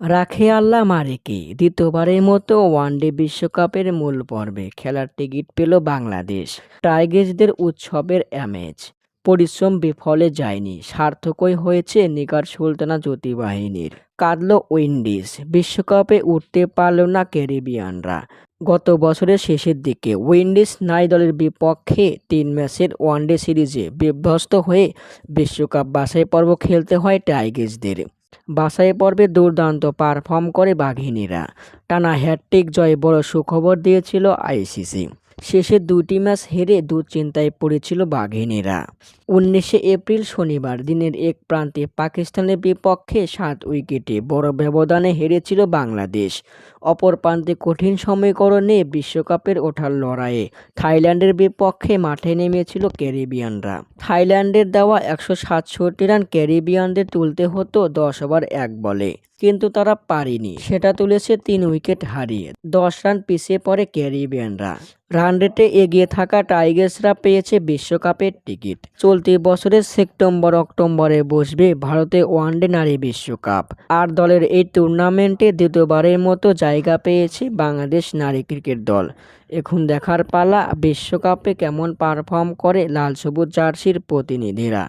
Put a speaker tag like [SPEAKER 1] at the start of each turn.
[SPEAKER 1] রাখে আল্লাহ মারেকে দ্বিতীয়বারের মতো ওয়ানডে বিশ্বকাপের মূল পর্বে খেলার টিকিট পেল বাংলাদেশ। টাইগার্সদের উৎসবের আমেজ, পরিশ্রম বিফলে যায়নি, সার্থকই হয়েছে নিগার সুলতানা জ্যোতিবাহিনীর। কাঁদল উইন্ডিজ, বিশ্বকাপে উঠতে পারল না ক্যারিবিয়ানরা। গত বছরের শেষের দিকে উইন্ডিজ নারী দলের বিপক্ষে 3 ম্যাচের ওয়ানডে সিরিজে বিধ্বস্ত হয়ে বিশ্বকাপ বাছাই পর্ব খেলতে হয় টাইগার্সদের। বাছাই পর্বে দুর্দান্ত পারফর্ম করে বাঘিনীরা। টানা হ্যাটট্রিক জয়ে বড় সুখবর দিয়েছিল আইসিসি। শেষে 2টি ম্যাচ হেরে দুশ্চিন্তায় পড়েছিল বাঘিনীরা। 19শে এপ্রিল শনিবার দিনের এক প্রান্তে পাকিস্তানের বিপক্ষে 7 উইকেটে বড় ব্যবধানে হেরেছিল বাংলাদেশ। অপর প্রান্তে কঠিন সমীকরণে বিশ্বকাপের ওঠার লড়াইয়ে থাইল্যান্ডের বিপক্ষে মাঠে নেমেছিল ক্যারিবিয়ানরা। থাইল্যান্ডের দেওয়া 167 রান ক্যারিবিয়ানদের তুলতে হতো 10 ওভার 1 বলে, কিন্তু তারা পারেনি। সেটা তুলেছে 3 উইকেট হারিয়ে। 10 রান পিছিয়ে পড়ে ক্যারিবিয়ানরা। রান রেটে এগিয়ে থাকা টাইগার্সরা পেয়েছে বিশ্বকাপের টিকিট। চলতি বছরের সেপ্টেম্বর-অক্টোবরে বসবে ভারতে ওয়ানডে নারী বিশ্বকাপ। আর দলের এই টুর্নামেন্টে দ্বিতীয়বারের মতো জায়গা পেয়েছে বাংলাদেশ নারী ক্রিকেট দল। এখন দেখার পালা বিশ্বকাপে কেমন পারফর্ম করে লাল সবুজ জার্সির প্রতিনিধিরা।